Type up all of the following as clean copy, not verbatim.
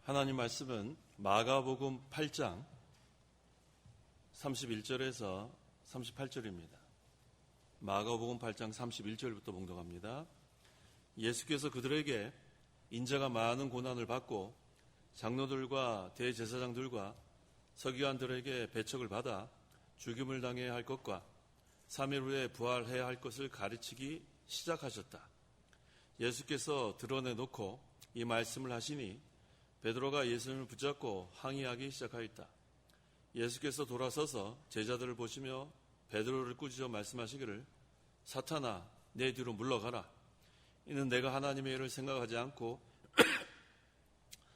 하나님 말씀은 마가복음 8장 31절에서 38절입니다. 마가복음 8장 31절부터 봉독합니다. 예수께서 그들에게 인자가 많은 고난을 받고 장로들과 대제사장들과 서기관들에게 배척을 받아 죽임을 당해야 할 것과 3일 후에 부활해야 할 것을 가르치기 시작하셨다. 예수께서 드러내놓고 이 말씀을 하시니 베드로가 예수님을 붙잡고 항의하기 시작하였다. 예수께서 돌아서서 제자들을 보시며 베드로를 꾸짖어 말씀하시기를 사탄아 내 뒤로 물러가라. 이는 내가 하나님의 일을 생각하지 않고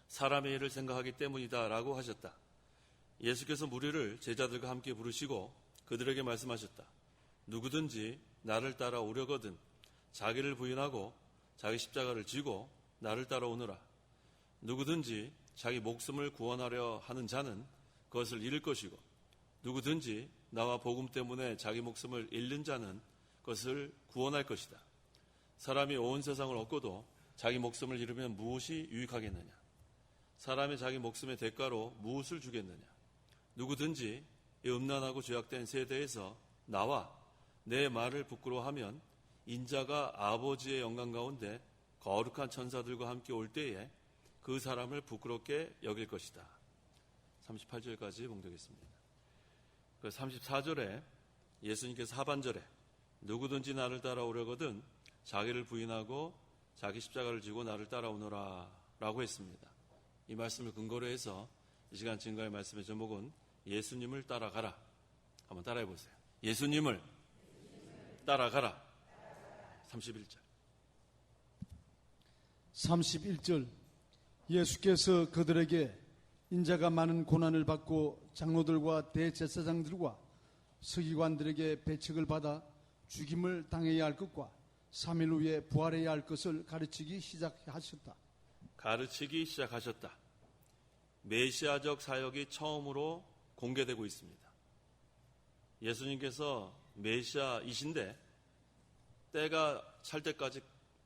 사람의 일을 생각하기 때문이다 라고 하셨다. 예수께서 무리를 제자들과 함께 부르시고 그들에게 말씀하셨다. 누구든지 나를 따라오려거든 자기를 부인하고 자기 십자가를 지고 나를 따라오느라. 누구든지 자기 목숨을 구원하려 하는 자는 그것을 잃을 것이고 누구든지 나와 복음 때문에 자기 목숨을 잃는 자는 그것을 구원할 것이다. 사람이 온 세상을 얻고도 자기 목숨을 잃으면 무엇이 유익하겠느냐? 사람이 자기 목숨의 대가로 무엇을 주겠느냐? 누구든지 이 음란하고 죄악된 세대에서 나와 내 말을 부끄러워하면 인자가 아버지의 영광 가운데 거룩한 천사들과 함께 올 때에 그 사람을 부끄럽게 여길 것이다. 38절까지 봉독했습니다. 그 34절에 예수님께서 하반절에 누구든지 나를 따라오려거든 자기를 부인하고 자기 십자가를 지고 나를 따라오너라 라고 했습니다. 이 말씀을 근거로 해서 이 시간 증거할 말씀의 제목은 예수님을 따라가라. 한번 따라해 보세요. 예수님을 따라가라. 31절. 31절. 예수께서 그들에게 인자가 많은 고난을 받고 장로들과 대제사장들과 서기관들에게 배척을 받아 죽임을 당해야 할 것과 3일 후에 부활해야 할 것을 가르치기 시작하셨다. 가르치기 시작하셨다. 메시아적 사역이 처음으로 공개되고 있습니다. 예수님께서 메시아이신데 때가 찰 때까지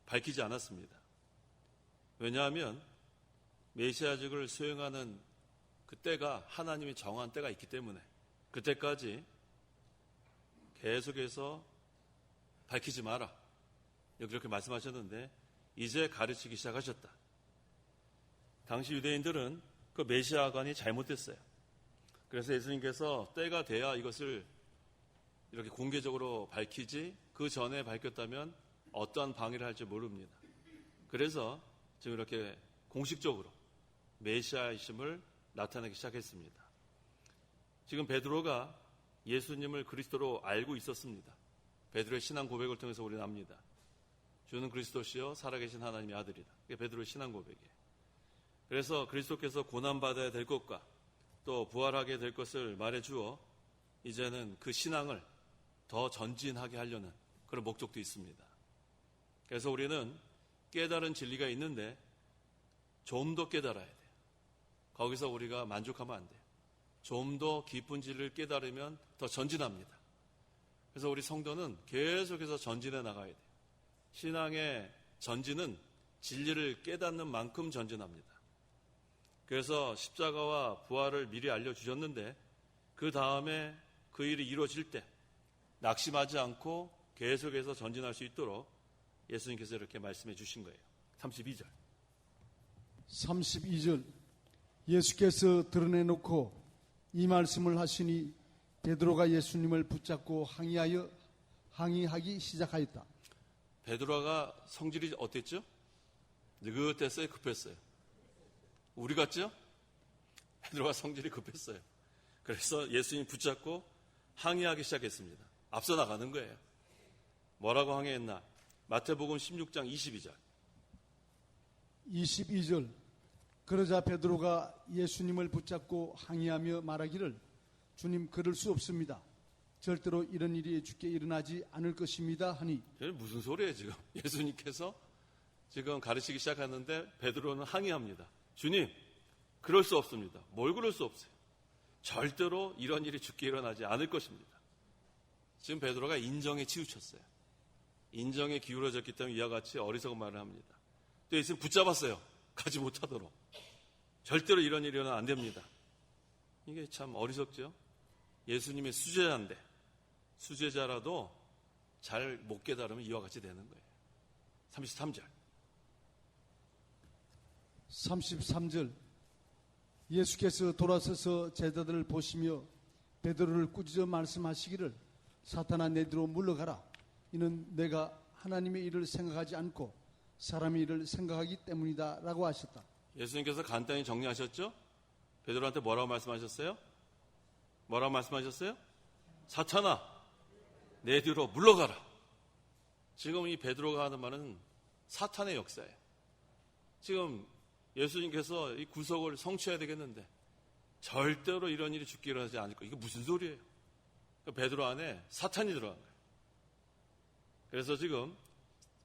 밝히지 않았습니다. 왜냐하면 메시아직을 수행하는 그 때가 하나님이 정한 때가 있기 때문에 그때까지 계속해서 밝히지 마라. 이렇게 말씀하셨는데 이제 가르치기 시작하셨다. 당시 유대인들은 그 메시아관이 잘못됐어요. 그래서 예수님께서 때가 돼야 이것을 이렇게 공개적으로 밝히지 그 전에 밝혔다면 어떠한 방해를 할지 모릅니다. 그래서 지금 이렇게 공식적으로 메시아이심을 나타내기 시작했습니다. 지금 베드로가 예수님을 그리스도로 알고 있었습니다. 베드로의 신앙 고백을 통해서 우리는 압니다. 주는 그리스도시요 살아계신 하나님의 아들이다. 그게 베드로의 신앙 고백이에요. 그래서 그리스도께서 고난받아야 될 것과 또 부활하게 될 것을 말해주어 이제는 그 신앙을 더 전진하게 하려는 그런 목적도 있습니다. 그래서 우리는 깨달은 진리가 있는데 좀 더 깨달아야 돼요. 거기서 우리가 만족하면 안 돼요. 좀 더 깊은 진리를 깨달으면 더 전진합니다. 그래서 우리 성도는 계속해서 전진해 나가야 돼요. 신앙의 전진은 진리를 깨닫는 만큼 전진합니다. 그래서 십자가와 부활을 미리 알려주셨는데 그 다음에 그 일이 이루어질 때 낙심하지 않고 계속해서 전진할 수 있도록 예수님께서 이렇게 말씀해 주신 거예요. 32절. 32절. 예수께서 드러내놓고 이 말씀을 하시니 베드로가 예수님을 붙잡고 항의하기 시작하였다. 베드로가 성질이 어땠죠? 느긋했어요? 급했어요? 우리 같죠? 베드로가 성질이 급했어요. 그래서 예수님 붙잡고 항의하기 시작했습니다. 앞서 나가는 거예요. 뭐라고 항의했나? 마태복음 16장 22절. 22절. 그러자 베드로가 예수님을 붙잡고 항의하며 말하기를 주님 그럴 수 없습니다. 절대로 이런 일이 주께 일어나지 않을 것입니다 하니. 무슨 소리예요 지금? 예수님께서 지금 가르치기 시작하는데 베드로는 항의합니다. 주님 그럴 수 없습니다. 뭘 그럴 수 없어요? 절대로 이런 일이 주께 일어나지 않을 것입니다. 지금 베드로가 인정에 치우쳤어요. 인정에 기울어졌기 때문에 이와 같이 어리석은 말을 합니다. 또 예수님 붙잡았어요. 가지 못하도록. 절대로 이런 일이 일어나면 안 됩니다. 이게 참 어리석죠. 예수님의 수제자인데 수제자라도 잘 못 깨달으면 이와 같이 되는 거예요. 33절. 33절. 예수께서 돌아서서 제자들을 보시며 베드로를 꾸짖어 말씀하시기를 사탄아 내 뒤로 물러가라. 이는 내가 하나님의 일을 생각하지 않고 사람의 일을 생각하기 때문이다 라고 하셨다. 예수님께서 간단히 정리하셨죠? 베드로한테 뭐라고 말씀하셨어요? 뭐라고 말씀하셨어요? 사탄아 내 뒤로 물러가라. 지금 이 베드로가 하는 말은 사탄의 역사예요. 지금 예수님께서 이 구속을 성취해야 되겠는데 절대로 이런 일이 죽게 일어나지 않을 거. 이게 무슨 소리예요? 그러니까 베드로 안에 사탄이 들어간 거예요. 그래서 지금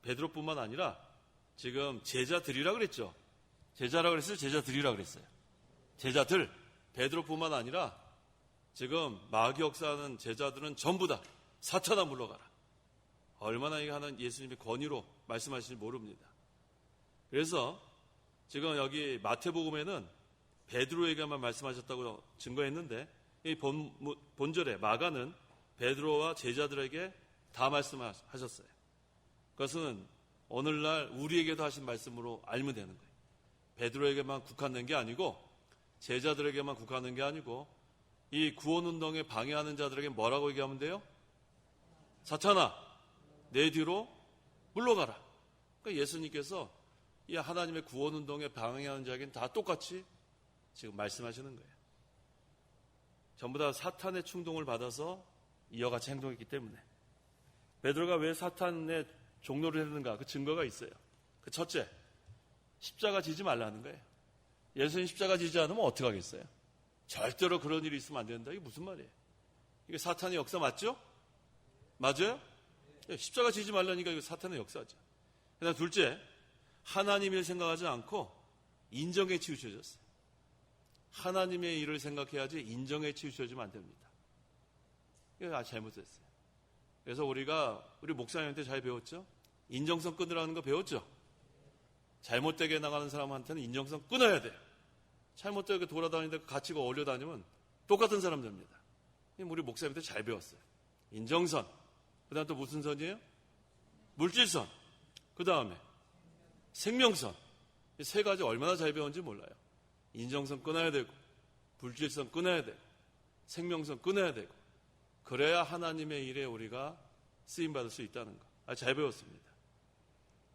베드로뿐만 아니라 지금 제자들이라 그랬죠. 제자라 그랬어요? 제자들이라 그랬어요? 제자들. 베드로뿐만 아니라 지금 마귀 역사하는 제자들은 전부 다 사탄아 물러가라. 얼마나 이게 하는 예수님의 권위로 말씀하실지 모릅니다. 그래서 지금 여기 마태복음에는 베드로에게만 말씀하셨다고 증거했는데 이 본절에 마가는 베드로와 제자들에게 다 말씀하셨어요. 그것은 오늘날 우리에게도 하신 말씀으로 알면 되는 거예요. 베드로에게만 국한된 게 아니고 제자들에게만 국한된 게 아니고 이 구원운동에 방해하는 자들에게 뭐라고 얘기하면 돼요? 사탄아 내 뒤로 물러가라. 그러니까 예수님께서 이 하나님의 구원운동에 방해하는 자에게는 다 똑같이 지금 말씀하시는 거예요. 전부 다 사탄의 충동을 받아서 이와 같이 행동했기 때문에 베드로가 왜 사탄의 종로를 했는가? 그 증거가 있어요. 그 첫째, 십자가 지지 말라는 거예요. 예수님 십자가 지지 않으면 어떻게 하겠어요? 절대로 그런 일이 있으면 안 된다. 이게 무슨 말이에요? 이게 사탄의 역사 맞죠? 맞아요? 십자가 지지 말라니까 이거 사탄의 역사죠. 그다음 둘째, 하나님을 생각하지 않고 인정에 치우쳐졌어요. 하나님의 일을 생각해야지 인정에 치우쳐지면 안 됩니다. 이거 잘못됐어요. 그래서 우리 목사님한테 잘 배웠죠? 인정성 끊으라는 거 배웠죠? 잘못되게 나가는 사람한테는 인정성 끊어야 돼요. 잘못되게 돌아다니는데 갇히고 어울려 다니면 똑같은 사람 됩니다. 우리 목사님한테 잘 배웠어요. 인정선. 그 다음 또 무슨 선이에요? 물질선. 그 다음에 생명선. 이 세 가지 얼마나 잘 배웠는지 몰라요. 인정선 끊어야 되고 물질선 끊어야 되고 생명선 끊어야 되고 그래야 하나님의 일에 우리가 쓰임받을 수 있다는 거. 잘 배웠습니다.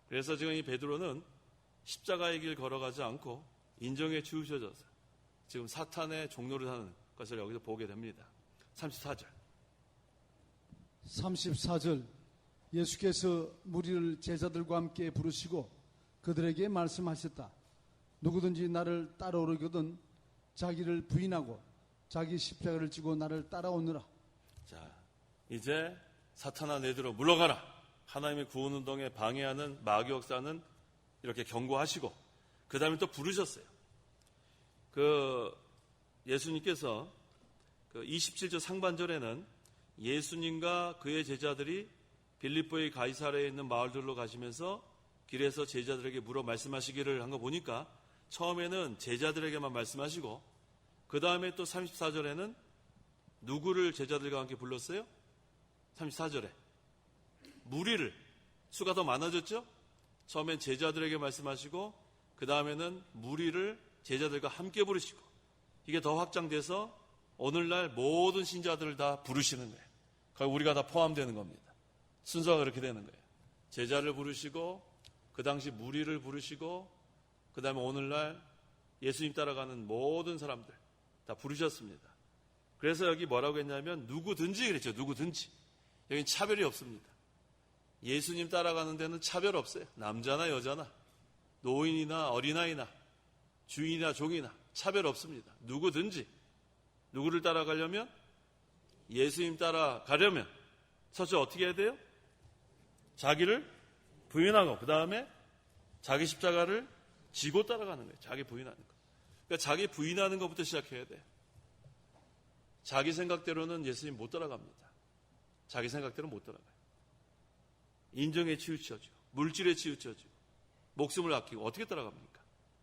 그래서 지금 이 베드로는 십자가의 길 걸어가지 않고 인정에 치우쳐져서 지금 사탄의 종로를 하는 것을 여기서 보게 됩니다. 34절. 34절. 예수께서 무리를 제자들과 함께 부르시고 그들에게 말씀하셨다. 누구든지 나를 따라오려거든 자기를 부인하고 자기 십자가를 지고 나를 따라오느라. 자, 이제 사탄아 내 뒤로 물러가라. 하나님의 구원운동에 방해하는 마귀 역사는 이렇게 경고하시고 그 다음에 또 부르셨어요. 예수님께서 27절 상반절에는 예수님과 그의 제자들이 빌립보의 가이사랴에 있는 마을들로 가시면서 길에서 제자들에게 물어 말씀하시기를 한 거 보니까 처음에는 제자들에게만 말씀하시고 그 다음에 또 34절에는 누구를 제자들과 함께 불렀어요? 34절에 무리를, 수가 더 많아졌죠? 처음엔 제자들에게 말씀하시고 그 다음에는 무리를 제자들과 함께 부르시고 이게 더 확장돼서 오늘날 모든 신자들을 다 부르시는 거예요. 거기 우리가 다 포함되는 겁니다. 순서가 그렇게 되는 거예요. 제자를 부르시고 그 당시 무리를 부르시고 그 다음에 오늘날 예수님 따라가는 모든 사람들 다 부르셨습니다. 그래서 여기 뭐라고 했냐면 누구든지 그랬죠. 누구든지. 여기는 차별이 없습니다. 예수님 따라가는 데는 차별 없어요. 남자나 여자나 노인이나 어린아이나 주인이나 종이나 차별 없습니다. 누구든지. 누구를 따라가려면 예수님 따라가려면 첫째 어떻게 해야 돼요? 자기를 부인하고 그 다음에 자기 십자가를 지고 따라가는 거예요. 자기 부인하는 거. 그러니까 자기 부인하는 것부터 시작해야 돼요. 자기 생각대로는 예수님 못 따라갑니다. 자기 생각대로 못 따라가요. 인정에 치우쳐지고 물질에 치우쳐지고 목숨을 아끼고 어떻게 따라갑니까?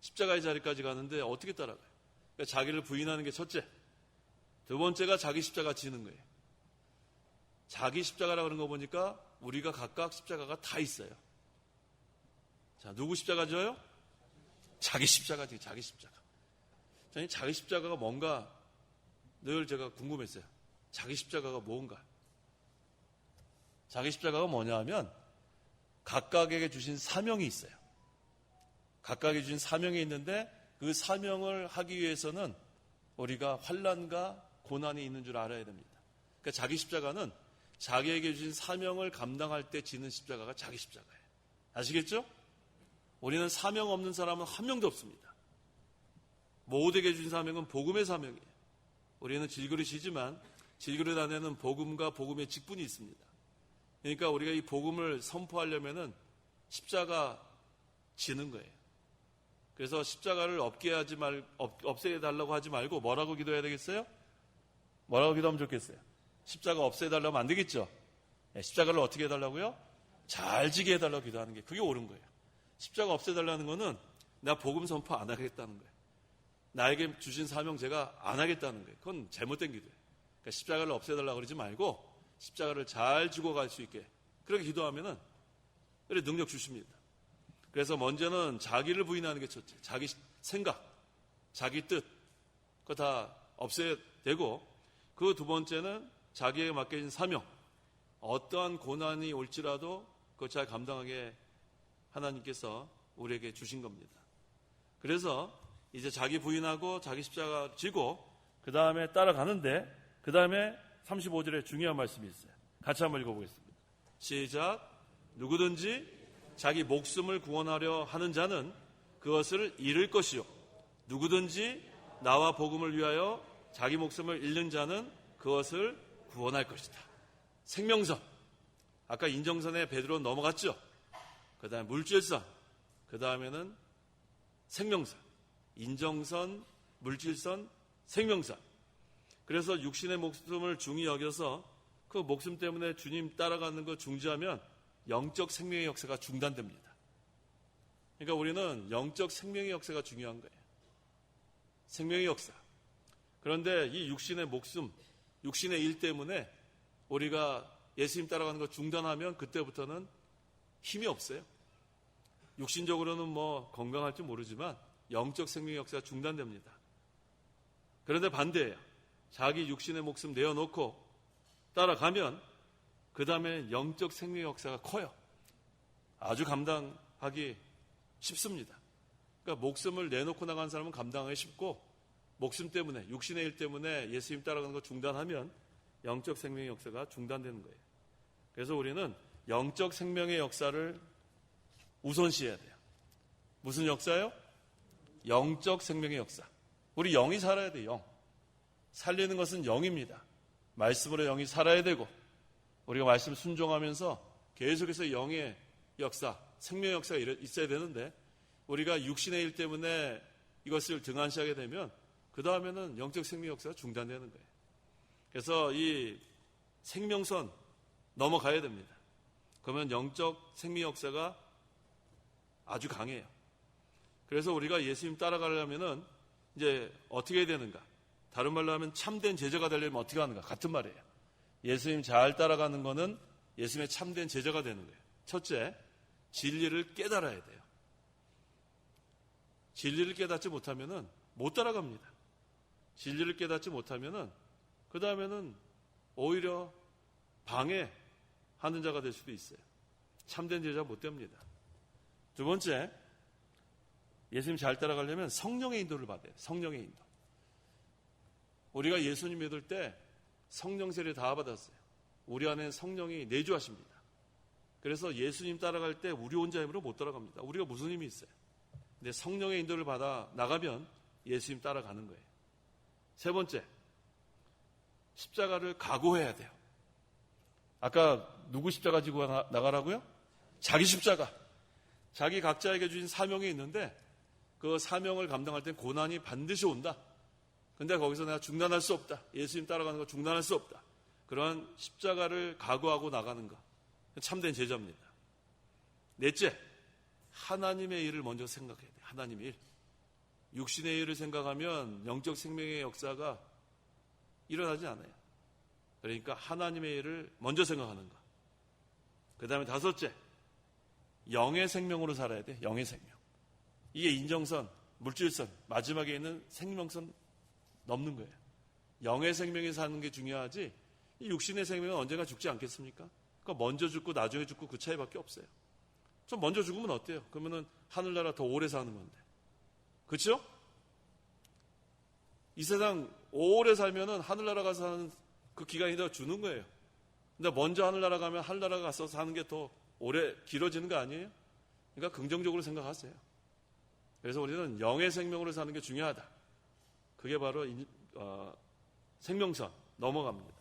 십자가의 자리까지 가는데 어떻게 따라가요? 그러니까 자기를 부인하는 게 첫째. 두 번째가 자기 십자가 지는 거예요. 자기 십자가라고 그런 거 보니까 우리가 각각 십자가가 다 있어요. 자, 누구 십자가 져요? 자기 십자가지, 자기 십자가. 저는 자기 십자가가 뭔가 늘 제가 궁금했어요. 자기 십자가가 뭔가. 자기 십자가가 뭐냐 하면 각각에게 주신 사명이 있어요. 각각에게 주신 사명이 있는데 그 사명을 하기 위해서는 우리가 환난과 고난이 있는 줄 알아야 됩니다. 그러니까 자기 십자가는 자기에게 주신 사명을 감당할 때 지는 십자가가 자기 십자가예요. 아시겠죠? 우리는 사명 없는 사람은 한 명도 없습니다. 모두에게 주신 사명은 복음의 사명이에요. 우리는 질그릇이지만 질그릇 안에는 복음과 복음의 직분이 있습니다. 그러니까 우리가 이 복음을 선포하려면은 십자가 지는 거예요. 그래서 십자가를 없애달라고 하지 말고 뭐라고 기도해야 되겠어요? 뭐라고 기도하면 좋겠어요? 십자가 없애달라고 하면 안 되겠죠? 네, 십자가를 어떻게 해달라고요? 잘 지게 해달라고 기도하는 게 그게 옳은 거예요. 십자가 없애달라는 거는 나 복음 선포 안 하겠다는 거예요. 나에게 주신 사명 제가 안 하겠다는 거예요. 그건 잘못된 기도예요. 그러니까 십자가를 없애달라고 그러지 말고 십자가를 잘 지고 갈 수 있게 그렇게 기도하면은 그래 능력 주십니다. 그래서 먼저는 자기를 부인하는 게 첫째. 자기 생각, 자기 뜻 그거 다 없애야 되고 그 두 번째는 자기에게 맡겨진 사명. 어떠한 고난이 올지라도 그거 잘 감당하게 하나님께서 우리에게 주신 겁니다. 그래서 이제 자기 부인하고 자기 십자가 지고 그 다음에 따라가는데 그 다음에 35절에 중요한 말씀이 있어요. 같이 한번 읽어보겠습니다. 시작. 누구든지 자기 목숨을 구원하려 하는 자는 그것을 잃을 것이요. 누구든지 나와 복음을 위하여 자기 목숨을 잃는 자는 그것을 구원할 것이다. 생명선. 아까 인정선에 베드로 넘어갔죠. 그 다음에 물질선. 그 다음에는 생명선. 인정선, 물질선, 생명선. 그래서 육신의 목숨을 중히 여겨서 그 목숨 때문에 주님 따라가는 거 중지하면 영적 생명의 역사가 중단됩니다. 그러니까 우리는 영적 생명의 역사가 중요한 거예요. 생명의 역사. 그런데 이 육신의 목숨, 육신의 일 때문에 우리가 예수님 따라가는 거 중단하면 그때부터는 힘이 없어요. 육신적으로는 뭐 건강할지 모르지만 영적 생명의 역사가 중단됩니다. 그런데 반대예요. 자기 육신의 목숨 내어놓고 따라가면 그 다음에 영적 생명의 역사가 커요. 아주 감당하기 쉽습니다. 그러니까 목숨을 내놓고 나간 사람은 감당하기 쉽고 목숨 때문에 육신의 일 때문에 예수님 따라가는 거 중단하면 영적 생명의 역사가 중단되는 거예요. 그래서 우리는 영적 생명의 역사를 우선시해야 돼요. 무슨 역사요? 영적 생명의 역사. 우리 영이 살아야 돼요. 영. 살리는 것은 영입니다. 말씀으로 영이 살아야 되고 우리가 말씀 순종하면서 계속해서 영의 역사, 생명의 역사가 있어야 되는데 우리가 육신의 일 때문에 이것을 등한시하게 되면 그 다음에는 영적 생명의 역사가 중단되는 거예요. 그래서 이 생명선 넘어가야 됩니다. 그러면 영적 생명의 역사가 아주 강해요. 그래서 우리가 예수님 따라가려면은 이제 어떻게 해야 되는가? 다른 말로 하면 참된 제자가 되려면 어떻게 하는가? 같은 말이에요. 예수님 잘 따라가는 거는 예수님의 참된 제자가 되는 거예요. 첫째, 진리를 깨달아야 돼요. 진리를 깨닫지 못하면은 못 따라갑니다. 진리를 깨닫지 못하면은 그 다음에는 오히려 방해하는 자가 될 수도 있어요. 참된 제자 못 됩니다. 두 번째, 예수님 잘 따라가려면 성령의 인도를 받아요. 성령의 인도. 우리가 예수님 믿을 때 성령 세례 다 받았어요. 우리 안에 성령이 내주하십니다. 그래서 예수님 따라갈 때 우리 혼자 힘으로 못 따라갑니다. 우리가 무슨 힘이 있어요? 근데 성령의 인도를 받아 나가면 예수님 따라가는 거예요. 세 번째, 십자가를 각오해야 돼요. 아까 누구 십자가 지고 나가라고요? 자기 십자가. 자기 각자에게 주신 사명이 있는데 그 사명을 감당할 땐 고난이 반드시 온다. 근데 거기서 내가 중단할 수 없다. 예수님 따라가는 거 중단할 수 없다. 그런 십자가를 각오하고 나가는 거. 참된 제자입니다. 넷째, 하나님의 일을 먼저 생각해야 돼요. 하나님의 일. 육신의 일을 생각하면 영적 생명의 역사가 일어나지 않아요. 그러니까 하나님의 일을 먼저 생각하는 것. 그 다음에 다섯째, 영의 생명으로 살아야 돼. 영의 생명. 이게 인정선, 물질선, 마지막에 있는 생명선 넘는 거예요. 영의 생명에 사는 게 중요하지, 이 육신의 생명은 언젠가 죽지 않겠습니까? 그러니까 먼저 죽고 나중에 죽고 그 차이밖에 없어요. 좀 먼저 죽으면 어때요? 그러면은 하늘나라 더 오래 사는 건데. 그렇죠? 이 세상 오래 살면은 하늘나라 가서 사는 그 기간이 더 주는 거예요. 근데 먼저 하늘나라 가면 하늘나라 가서 사는 게 더 오래 길어지는 거 아니에요? 그러니까 긍정적으로 생각하세요. 그래서 우리는 영의 생명으로 사는 게 중요하다. 그게 바로 생명선 넘어갑니다.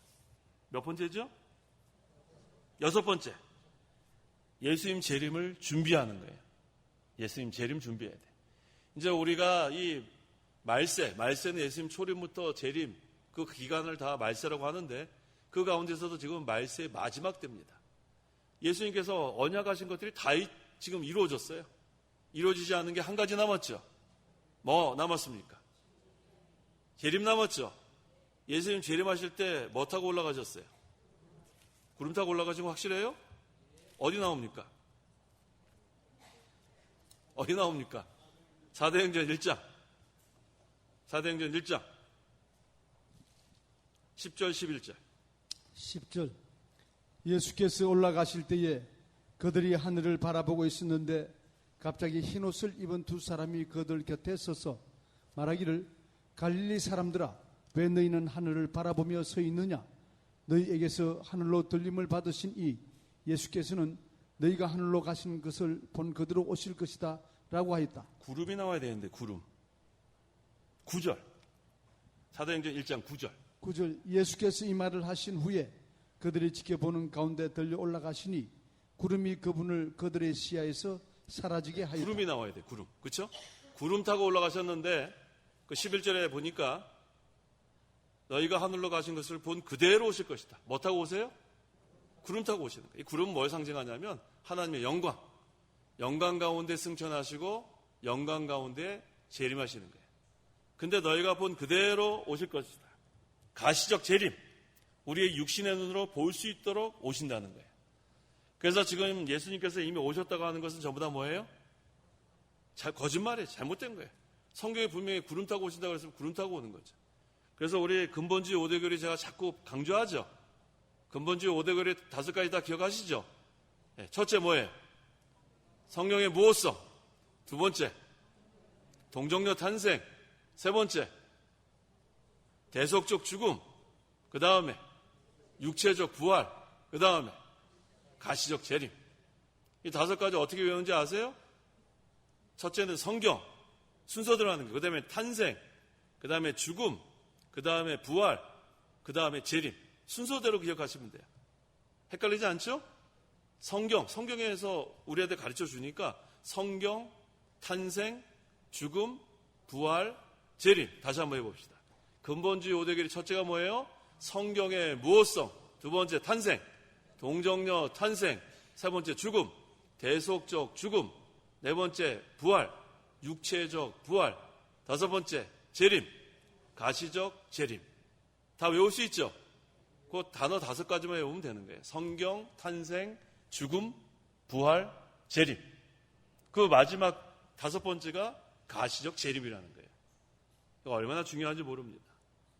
몇 번째죠? 여섯 번째, 예수님 재림을 준비하는 거예요. 예수님 재림 준비해야 돼. 이제 우리가 이 말세는 예수님 초림부터 재림 그 기간을 다 말세라고 하는데, 그 가운데서도 지금 말세의 마지막 때입니다. 예수님께서 언약하신 것들이 다 지금 이루어졌어요. 이루어지지 않은 게 한 가지 남았죠. 뭐 남았습니까? 재림 남았죠. 예수님 재림하실 때 뭐 타고 올라가셨어요? 구름 타고 올라가신 거 확실해요? 어디 나옵니까? 어디 나옵니까? 사도행전 1장. 사도행전 1장. 10절 11절. 10절. 예수께서 올라가실 때에 그들이 하늘을 바라보고 있었는데 갑자기 흰옷을 입은 두 사람이 그들 곁에 서서 말하기를, 갈릴리 사람들아, 왜 너희는 하늘을 바라보며 서 있느냐? 너희에게서 하늘로 들림을 받으신 이 예수께서는 너희가 하늘로 가신 것을 본 그대로 오실 것이다 라고 하였다. 구름이 나와야 되는데 구름. 9절. 사도행전 1장 9절. 9절. 예수께서 이 말을 하신 후에 그들이 지켜보는 가운데 들려 올라가시니 구름이 그분을 그들의 시야에서 사라지게 하였다. 구름이 나와야 돼. 구름. 그렇죠? 구름 타고 올라가셨는데 그 11절에 보니까 너희가 하늘로 가신 것을 본 그대로 오실 것이다. 뭐 타고 오세요? 구름 타고 오시는 거예요. 이 구름은 뭘 상징하냐면 하나님의 영광. 영광 가운데 승천하시고 영광 가운데 재림하시는 거예요. 근데 너희가 본 그대로 오실 것이다. 가시적 재림. 우리의 육신의 눈으로 볼 수 있도록 오신다는 거예요. 그래서 지금 예수님께서 이미 오셨다고 하는 것은 전부 다 뭐예요? 거짓말이에요. 잘못된 거예요. 성경에 분명히 구름 타고 오신다고 했으면 구름 타고 오는 거죠. 그래서 우리 근본주의 5대교리 제가 자꾸 강조하죠. 근본주의 5대교리 5가지 다 기억하시죠? 네, 첫째 뭐예요? 성령의 무호성. 두 번째, 동정녀 탄생. 세 번째, 대속적 죽음. 그 다음에 육체적 부활. 그 다음에 가시적 재림. 이 5가지 어떻게 외우는지 아세요? 첫째는 성경. 순서대로 하는 거예요. 그 다음에 탄생. 그 다음에 죽음. 그 다음에 부활. 그 다음에 재림. 순서대로 기억하시면 돼요. 헷갈리지 않죠? 성경에서 우리한테 가르쳐 주니까 성경, 탄생, 죽음, 부활, 재림. 다시 한번 해봅시다. 근본주의 5대교리 첫째가 뭐예요? 성경의 무호성. 두 번째 탄생, 동정녀 탄생. 세 번째 죽음, 대속적 죽음. 네 번째 부활, 육체적 부활. 다섯 번째 재림, 가시적 재림. 다 외울 수 있죠? 그 단어 5가지만 외우면 되는 거예요. 성경, 탄생, 죽음, 부활, 재림. 그 마지막 5번째가 가시적 재림이라는 거예요. 이거 얼마나 중요한지 모릅니다.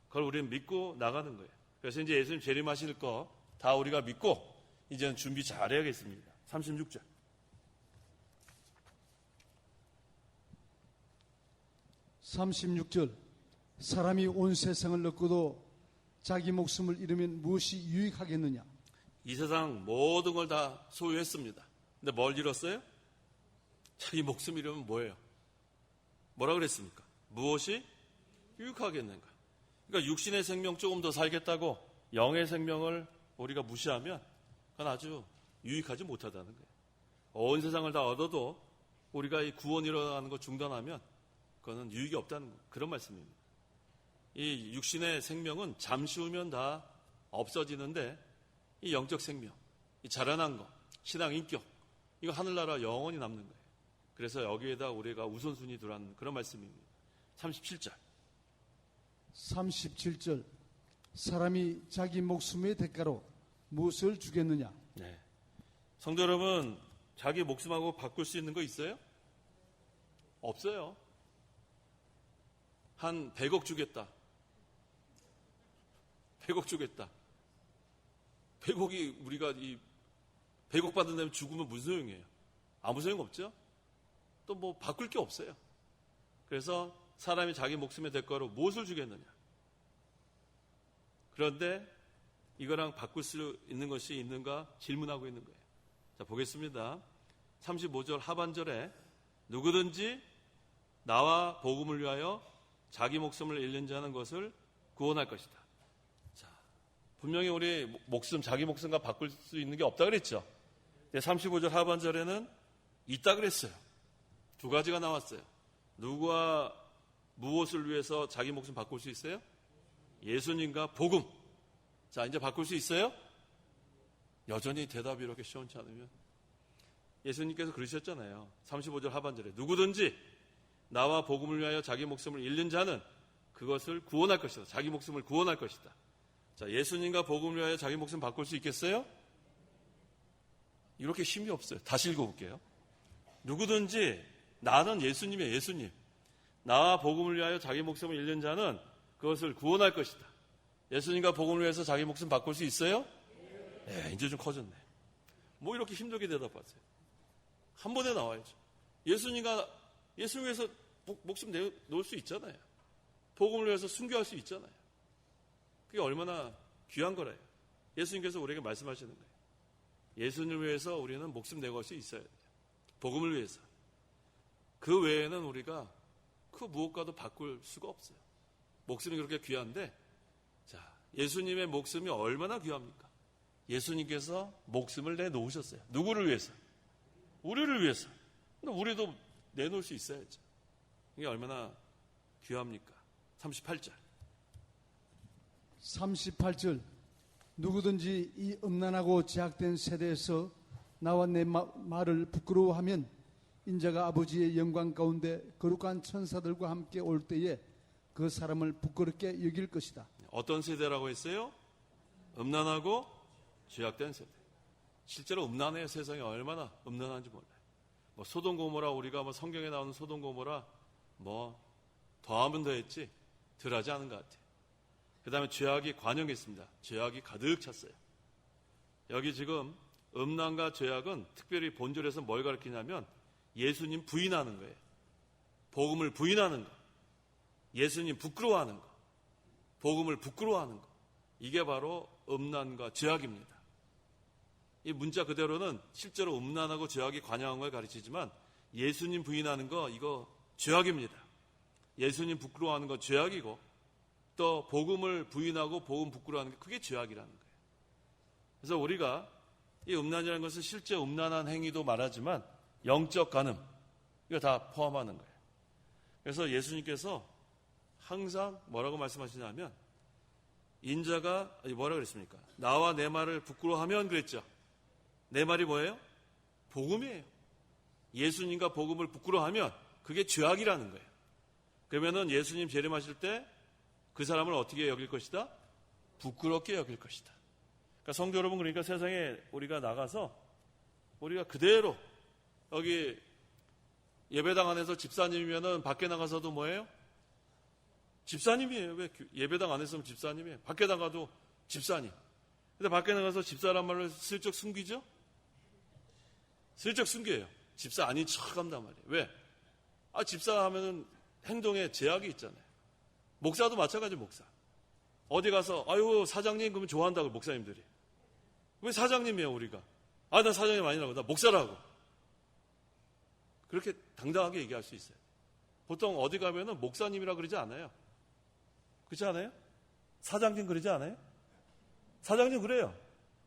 그걸 우리는 믿고 나가는 거예요. 그래서 이제 예수님 재림하실 거 다 우리가 믿고 이제는 준비 잘해야겠습니다. 36절. 36절. 사람이 온 세상을 얻고도 자기 목숨을 잃으면 무엇이 유익하겠느냐? 이 세상 모든 걸 다 소유했습니다. 근데 뭘 잃었어요? 자기 목숨 잃으면 뭐예요? 뭐라 그랬습니까? 무엇이 유익하겠는가? 그러니까 육신의 생명 조금 더 살겠다고 영의 생명을 우리가 무시하면 그건 아주 유익하지 못하다는 거예요. 온 세상을 다 얻어도 우리가 이 구원 일어나는 거 중단하면 그거는 유익이 없다는 거, 그런 말씀입니다. 이 육신의 생명은 잠시 후면 다 없어지는데 이 영적 생명, 이 자라난 거, 신앙 인격, 이거 하늘나라 영원히 남는 거예요. 그래서 여기에다 우리가 우선순위 두라는 그런 말씀입니다. 37절. 37절. 사람이 자기 목숨의 대가로 무엇을 주겠느냐? 네. 성도 여러분, 자기 목숨하고 바꿀 수 있는 거 있어요? 없어요. 한 100억 주겠다. 100억 주겠다. 100억이 우리가 100억 받은 다음에 죽으면 무슨 소용이에요? 아무 소용 없죠? 또 뭐 바꿀 게 없어요. 그래서 사람이 자기 목숨의 대가로 무엇을 주겠느냐? 그런데 이거랑 바꿀 수 있는 것이 있는가 질문하고 있는 거예요. 자, 보겠습니다. 35절 하반절에 누구든지 나와 복음을 위하여 자기 목숨을 잃는 자는 것을 구원할 것이다. 자, 분명히 우리 목숨, 자기 목숨과 바꿀 수 있는 게 없다 그랬죠. 35절 하반절에는 있다 그랬어요. 두 가지가 나왔어요. 누구와 무엇을 위해서 자기 목숨 바꿀 수 있어요? 예수님과 복음. 자, 이제 바꿀 수 있어요? 여전히 대답이 이렇게 시원치 않으면 예수님께서 그러셨잖아요. 35절 하반절에 누구든지 나와 복음을 위하여 자기 목숨을 잃는 자는 그것을 구원할 것이다. 자기 목숨을 구원할 것이다. 자, 예수님과 복음을 위하여 자기 목숨 바꿀 수 있겠어요? 이렇게 힘이 없어요. 다시 읽어볼게요. 누구든지 나는 예수님이에요. 예수님. 나와 복음을 위하여 자기 목숨을 잃는 자는 그것을 구원할 것이다. 예수님과 복음을 위해서 자기 목숨 바꿀 수 있어요? 네, 이제 좀 커졌네. 뭐 이렇게 힘들게 대답하세요? 한 번에 나와야죠. 예수님 위해서 목숨 놓을 수 있잖아요. 복음을 위해서 순교할 수 있잖아요. 그게 얼마나 귀한 거래요. 예수님께서 우리에게 말씀하시는 거예요. 예수님을 위해서 우리는 목숨 내걸 수 있어야 돼요. 복음을 위해서. 그 외에는 우리가 그 무엇과도 바꿀 수가 없어요. 목숨이 그렇게 귀한데, 자, 예수님의 목숨이 얼마나 귀합니까? 예수님께서 목숨을 내놓으셨어요. 누구를 위해서? 우리를 위해서. 근데 우리도 내놓을 수 있어야죠. 이게 얼마나 귀합니까? 38절. 38절. 누구든지 이 음란하고 제약된 세대에서 나와 내 말을 부끄러워하면 인자가 아버지의 영광 가운데 거룩한 천사들과 함께 올 때에 그 사람을 부끄럽게 여길 것이다. 어떤 세대라고 했어요? 음란하고 죄악된 세대. 실제로 음란해요. 세상이 얼마나 음란한지 몰라요. 뭐 소돔 고모라, 우리가 뭐 성경에 나오는 소돔 고모라 뭐 더하면 더했지 덜하지 않은 것 같아요. 그 다음에 죄악이 관영했습니다. 죄악이 가득 찼어요. 여기 지금 음란과 죄악은 특별히 본절에서 뭘 가르치냐면 예수님 부인하는 거예요. 복음을 부인하는 거. 예수님 부끄러워하는 거. 복음을 부끄러워하는 거. 이게 바로 음란과 죄악입니다. 이 문자 그대로는 실제로 음란하고 죄악이 관영한 걸 가르치지만 예수님 부인하는 거 이거 죄악입니다. 예수님 부끄러워하는 건 죄악이고 또 복음을 부인하고 복음 부끄러워하는 게 그게 죄악이라는 거예요. 그래서 우리가 이 음란이라는 것은 실제 음란한 행위도 말하지만 영적 간음 이거 다 포함하는 거예요. 그래서 예수님께서 항상 뭐라고 말씀하시냐면 인자가 뭐라고 그랬습니까? 나와 내 말을 부끄러워하면 그랬죠. 내 말이 뭐예요? 복음이에요. 예수님과 복음을 부끄러워하면 그게 죄악이라는 거예요. 그러면은 예수님 재림하실 때 그 사람을 어떻게 여길 것이다? 부끄럽게 여길 것이다. 그러니까 성도 여러분, 그러니까 세상에 우리가 나가서 우리가 그대로 여기 예배당 안에서 집사님이면은 밖에 나가서도 뭐예요? 집사님이에요. 왜 예배당 안에서는 집사님이에요? 밖에 나가도 집사님. 근데 밖에 나가서 집사란 말을 슬쩍 숨기죠? 슬쩍 숨겨요. 집사 아닌 척 한단 말이에요. 왜? 집사 하면은 행동에 제약이 있잖아요. 목사도 마찬가지. 목사 어디 가서 아유 사장님 그러면 좋아한다고 목사님들이. 왜 사장님이에요 우리가? 나 사장님 아니라고, 나 목사라고. 그렇게 당당하게 얘기할 수 있어요. 보통 어디 가면은 목사님이라 그러지 않아요. 그렇지 않아요? 사장님 그러지 않아요? 사장님 그래요.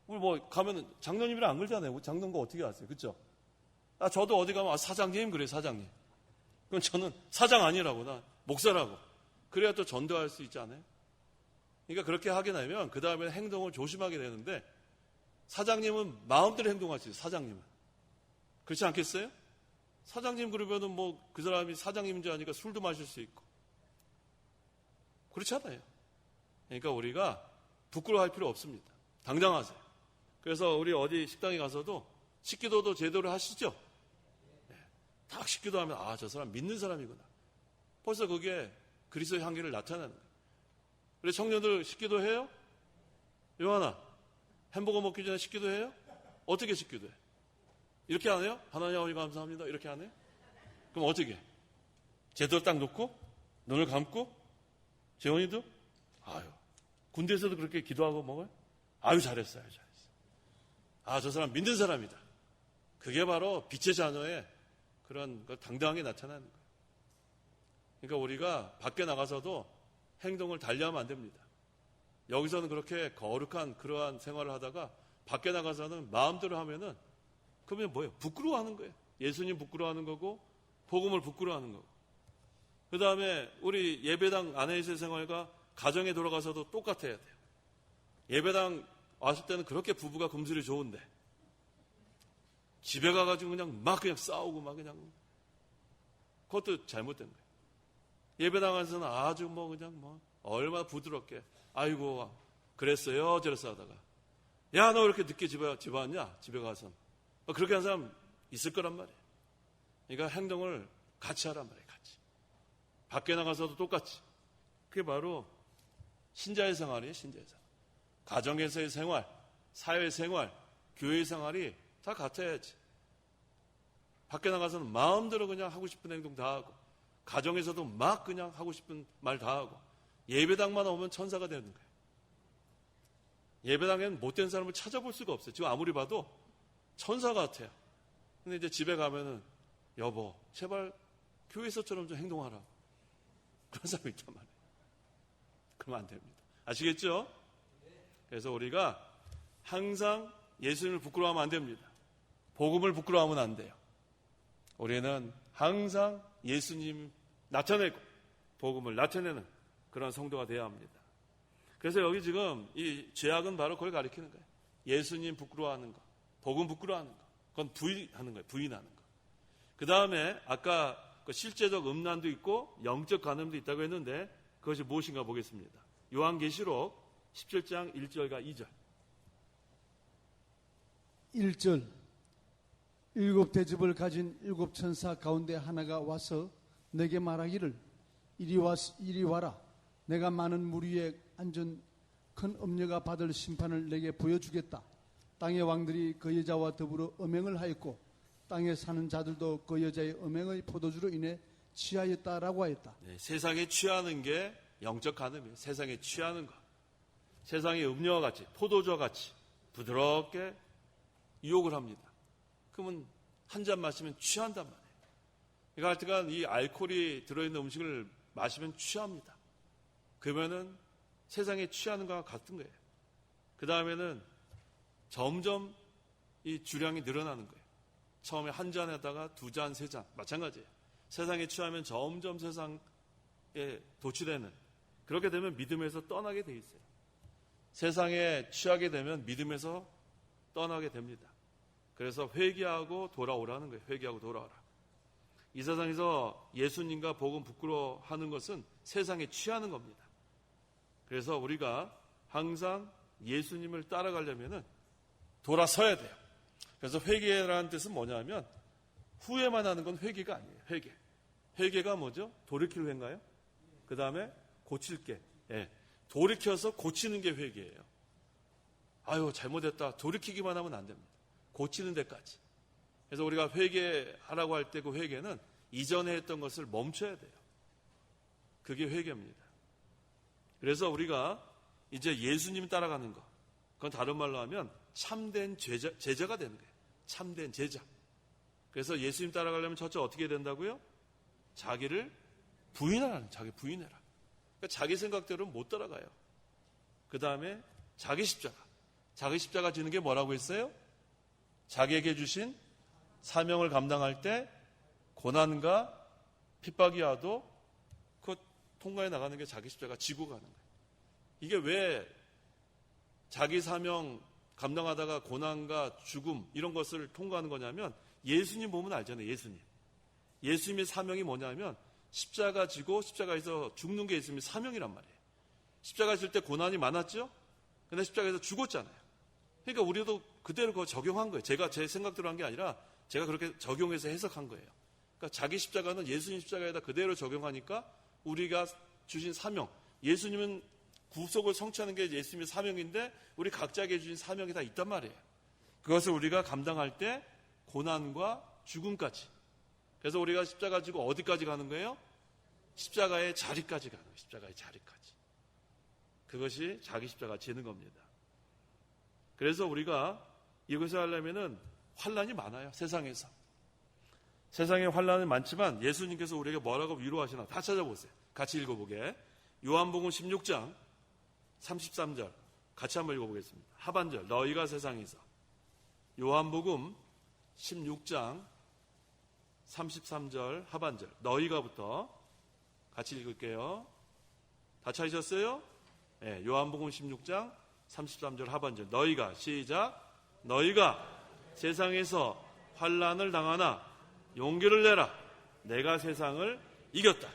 우리 뭐 가면은 장로님이랑 안 그러잖아요. 장로인 거 어떻게 아세요? 그렇죠? 저도 어디 가면 사장님 그래요. 사장님. 그럼 저는 사장 아니라고, 나 목사라고. 그래야 또 전도할 수 있지 않아요? 그러니까 그렇게 하게 되면 그 다음에 행동을 조심하게 되는데 사장님은 마음대로 행동할 수 있어요. 사장님은. 그렇지 않겠어요? 사장님 그러면은 뭐 그 사람이 사장님인 줄 아니까 술도 마실 수 있고 그렇지 않아요. 그러니까 우리가 부끄러워할 필요 없습니다. 당당하세요. 그래서 우리 어디 식당에 가서도 식기도도 제대로 하시죠? 네. 딱 식기도하면 아, 저 사람 믿는 사람이구나. 벌써 그게 그리스도의 향기를 나타내는 거예요. 우리 청년들 식기도 해요? 요하나, 햄버거 먹기 전에 식기도 해요? 어떻게 식기도 해? 이렇게 안 해요? 하나님 아버지 감사합니다. 이렇게 안 해요? 그럼 어떻게 해? 제대로 딱 놓고 눈을 감고 재원이도 아유 군대에서도 그렇게 기도하고 먹어요? 아유 잘했어요. 아, 저 사람 믿는 사람이다. 그게 바로 빛의 자녀의 그런 걸 당당하게 나타나는 거예요. 그러니까 우리가 밖에 나가서도 행동을 달리하면 안 됩니다. 여기서는 그렇게 거룩한 그러한 생활을 하다가 밖에 나가서는 마음대로 하면은 그러면 뭐예요? 부끄러워하는 거예요. 예수님 부끄러워하는 거고 복음을 부끄러워하는 거고. 그 다음에 우리 예배당 안에서의 생활과 가정에 돌아가서도 똑같아야 돼요. 예배당 왔을 때는 그렇게 부부가 금슬이 좋은데 집에 가가지고 그냥 싸우고 그냥 그것도 잘못된 거예요. 예배당 안에서는 아주 얼마나 부드럽게 아이고 그랬어요 저랬어 하다가 야 너 왜 이렇게 늦게 집에 왔냐 집에 가서 그렇게 하는 사람 있을 거란 말이에요. 그러니까 행동을 같이 하란 말이에요. 같이 밖에 나가서도 똑같이. 그게 바로 신자의 생활이에요. 신자의 생활. 가정에서의 생활, 사회생활, 교회 생활이 다 같아야지. 밖에 나가서는 마음대로 그냥 하고 싶은 행동 다 하고 가정에서도 막 그냥 하고 싶은 말 다 하고 예배당만 오면 천사가 되는 거예요. 예배당에는 못된 사람을 찾아볼 수가 없어요. 지금 아무리 봐도 천사 같아요. 근데 이제 집에 가면은 여보 제발 교회에서처럼 좀 행동하라. 그런 사람이 있단 말이에요. 그러면 안 됩니다. 아시겠죠? 그래서 우리가 항상 예수님을 부끄러워하면 안 됩니다. 복음을 부끄러워하면 안 돼요. 우리는 항상 예수님 나타내고 복음을 나타내는 그런 성도가 되어야 합니다. 그래서 여기 지금 이 죄악은 바로 그걸 가리키는 거예요. 예수님 부끄러워하는 거, 복음 부끄러워하는 거, 그건 부인하는 거예요. 부인하는 거. 그 다음에 아까 그 실제적 음란도 있고 영적 간음도 있다고 했는데 그것이 무엇인가 보겠습니다. 요한계시록 17장 1절과 2절. 1절 일곱 대접을 가진 일곱 천사 가운데 하나가 와서 내게 말하기를 이리 와라. 내가 많은 물 위에 앉은 큰 음녀가 받을 심판을 내게 보여주겠다. 땅의 왕들이 그 여자와 더불어 음행을 하였고 땅에 사는 자들도 그 여자의 음행의 포도주로 인해 취하였다라고 하였다. 네, 세상에 취하는 게 영적 간음이에요. 세상에 취하는 거. 세상의 음료와 같이 포도주와 같이 부드럽게 유혹을 합니다. 그러면 한 잔 마시면 취한단 말이에요. 그러니까 하여튼간 이 알코올이 들어있는 음식을 마시면 취합니다. 그러면은 세상에 취하는 것과 같은 거예요. 그 다음에는 점점 이 주량이 늘어나는 거예요. 처음에 한 잔에다가 두 잔, 세 잔 마찬가지예요. 세상에 취하면 점점 세상에 도취되는 그렇게 되면 믿음에서 떠나게 돼 있어요. 세상에 취하게 되면 믿음에서 떠나게 됩니다. 그래서 회개하고 돌아오라는 거예요. 회개하고 돌아오라. 이 세상에서 예수님과 복음 부끄러워하는 것은 세상에 취하는 겁니다. 그래서 우리가 항상 예수님을 따라가려면 돌아서야 돼요. 그래서 회개라는 뜻은 뭐냐면 후회만 하는 건 회개가 아니에요. 회개. 회개가 뭐죠? 돌이킬 회인가요? 그 다음에 고칠 게. 예. 돌이켜서 고치는 게 회개예요. 아유 잘못했다. 돌이키기만 하면 안 됩니다. 고치는 데까지. 그래서 우리가 회개하라고 할 때 그 회개는 이전에 했던 것을 멈춰야 돼요. 그게 회개입니다. 그래서 우리가 이제 예수님 따라가는 거, 그건 다른 말로 하면 참된 제자가 되는 거예요. 참된 제자. 그래서 예수님 따라가려면 첫째 어떻게 해야 된다고요? 자기를 부인하라는, 자기 부인해라. 그러니까 자기 생각대로는 못 따라가요. 그 다음에 자기 십자가. 자기 십자가 지는 게 뭐라고 했어요? 자기에게 주신 사명을 감당할 때 고난과 핍박이 와도 그 통과해 나가는 게 자기 십자가 지고 가는 거예요. 이게 왜 자기 사명 감당하다가 고난과 죽음 이런 것을 통과하는 거냐면 예수님 보면 알잖아요. 예수님의 사명이 뭐냐면 십자가 지고 십자가에서 죽는 게 예수님의 사명이란 말이에요. 십자가 질 때 고난이 많았죠? 근데 십자가에서 죽었잖아요. 그러니까 우리도 그대로 그거 적용한 거예요. 제가 제 생각대로 한 게 아니라 제가 그렇게 적용해서 해석한 거예요. 그러니까 자기 십자가는 예수님 십자가에다 그대로 적용하니까 우리가 주신 사명, 예수님은 구속을 성취하는 게 예수님의 사명인데 우리 각자에게 주신 사명이 다 있단 말이에요. 그것을 우리가 감당할 때 고난과 죽음까지. 그래서 우리가 십자가 지고 어디까지 가는 거예요? 십자가의 자리까지 가는 거예요. 십자가의 자리까지. 그것이 자기 십자가 지는 겁니다. 그래서 우리가 이것을 하려면은 환난이 많아요. 세상에서. 세상에 환난은 많지만 예수님께서 우리에게 뭐라고 위로하시나 다 찾아보세요. 같이 읽어보게. 요한복음 16장 33절 같이 한번 읽어보겠습니다. 하반절 너희가 세상에서. 요한복음 16장 33절 하반절 너희가부터 같이 읽을게요. 다 찾으셨어요? 네, 요한복음 16장 33절 하반절 너희가 시작 너희가 세상에서 환난을 당하나 용기를 내라 내가 세상을 이겼다.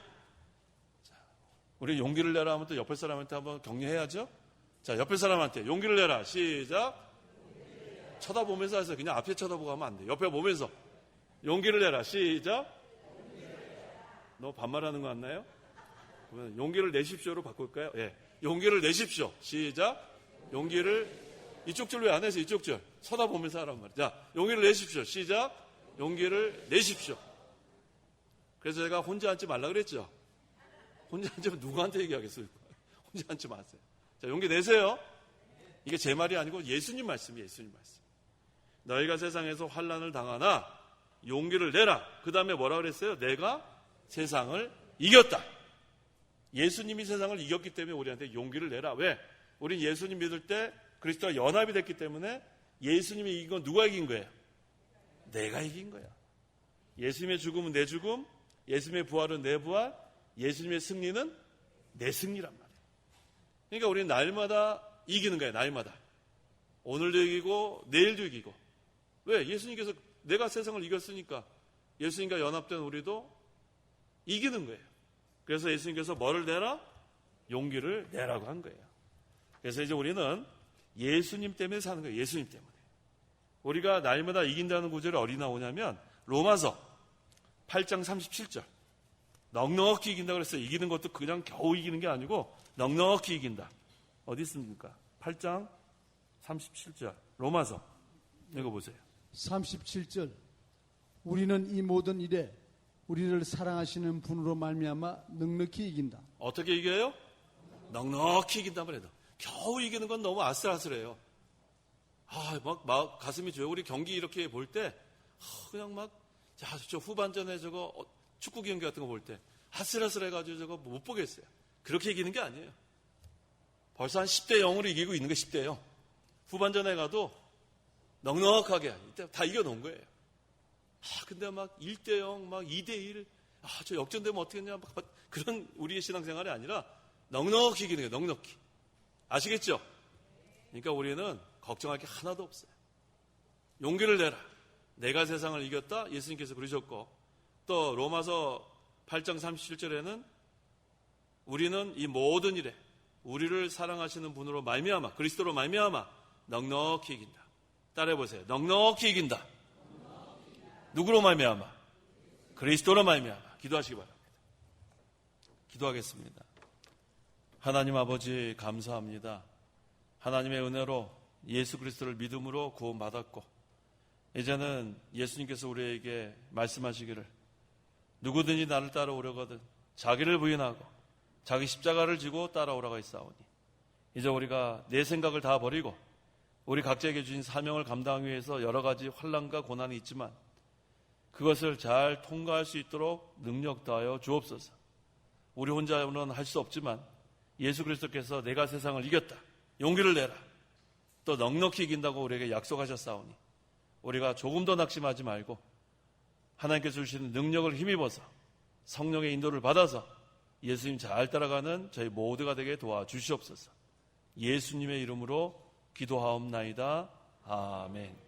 자, 우리 용기를 내라 하면 또 옆에 사람한테 한번 격려해야죠. 자, 옆에 사람한테 용기를 내라 시작 쳐다보면서 하세요. 그냥 앞에 쳐다보고 하면 안 돼. 옆에 보면서 용기를 내라 시작 너 반말하는 거 같나요? 그러면 용기를 내십시오로 바꿀까요? 예, 용기를 내십시오 시작 용기를 이쪽 줄 왜 안 해서 이쪽 줄 쳐다보면서 하란 말이에요. 자, 용기를 내십시오 시작 용기를 내십시오. 그래서 제가 혼자 앉지 말라 그랬죠. 혼자 앉으면 누구한테 얘기하겠어요? 혼자 앉지 마세요. 자, 용기 내세요. 이게 제 말이 아니고 예수님 말씀이에요. 예수님 말씀. 너희가 세상에서 환난을 당하나 용기를 내라. 그 다음에 뭐라 그랬어요? 내가 세상을 이겼다. 예수님이 세상을 이겼기 때문에 우리한테 용기를 내라. 왜? 우린 예수님 믿을 때 그리스도와 연합이 됐기 때문에 예수님이 이긴 건 누가 이긴 거예요? 내가 이긴 거야. 예수님의 죽음은 내 죽음, 예수님의 부활은 내 부활, 예수님의 승리는 내 승리란 말이에요. 그러니까 우리는 날마다 이기는 거예요. 날마다. 오늘도 이기고 내일도 이기고. 왜? 예수님께서 내가 세상을 이겼으니까 예수님과 연합된 우리도 이기는 거예요. 그래서 예수님께서 뭐를 내라? 용기를 내라고 한 거예요. 그래서 이제 우리는 예수님 때문에 사는 거예요. 예수님 때문에. 우리가 날마다 이긴다는 구절이 어디 나오냐면 로마서 8장 37절. 넉넉히 이긴다고 그랬어요. 이기는 것도 그냥 겨우 이기는 게 아니고 넉넉히 이긴다. 어디 있습니까? 8장 37절. 로마서 읽어보세요. 37절 우리는 이 모든 일에 우리를 사랑하시는 분으로 말미암아 넉넉히 이긴다. 어떻게 이겨요? 넉넉히 이긴단 말이에요. 겨우 이기는 건 너무 아슬아슬해요. 막 가슴이 줘요. 우리 경기 이렇게 볼 때 그냥 막 저 후반전에 저거 축구 경기 같은 거 볼 때 아슬아슬해가지고 저거 못 보겠어요. 그렇게 이기는 게 아니에요. 벌써 한 10대 0으로 이기고 있는 게 10대 0. 후반전에 가도 넉넉하게 이때 다 이겨놓은 거예요. 근데 막 1대 0, 막 2대 1, 저 역전되면 어떻게 했냐, 그런 우리의 신앙생활이 아니라 넉넉히 이기는 거예요. 넉넉히. 아시겠죠? 그러니까 우리는 걱정할 게 하나도 없어요. 용기를 내라. 내가 세상을 이겼다. 예수님께서 그러셨고 또 로마서 8장 37절에는 우리는 이 모든 일에 우리를 사랑하시는 분으로 말미암아 그리스도로 말미암아 넉넉히 이긴다. 따라해보세요. 넉넉히 이긴다. 누구로 말미암아? 그리스도로 말미암아. 기도하시기 바랍니다. 기도하겠습니다. 하나님 아버지 감사합니다. 하나님의 은혜로 예수 그리스도를 믿음으로 구원받았고 이제는 예수님께서 우리에게 말씀하시기를 누구든지 나를 따라오려거든 자기를 부인하고 자기 십자가를 지고 따라오라고 했사오니 이제 우리가 내 생각을 다 버리고 우리 각자에게 주신 사명을 감당하기 위해서 여러 가지 환난과 고난이 있지만 그것을 잘 통과할 수 있도록 능력 다하여 주옵소서. 우리 혼자는 할 수 없지만 예수 그리스도께서 내가 세상을 이겼다. 용기를 내라. 또 넉넉히 이긴다고 우리에게 약속하셨사오니 우리가 조금 더 낙심하지 말고 하나님께서 주시는 능력을 힘입어서 성령의 인도를 받아서 예수님 잘 따라가는 저희 모두가 되게 도와주시옵소서. 예수님의 이름으로 기도하옵나이다. 아멘.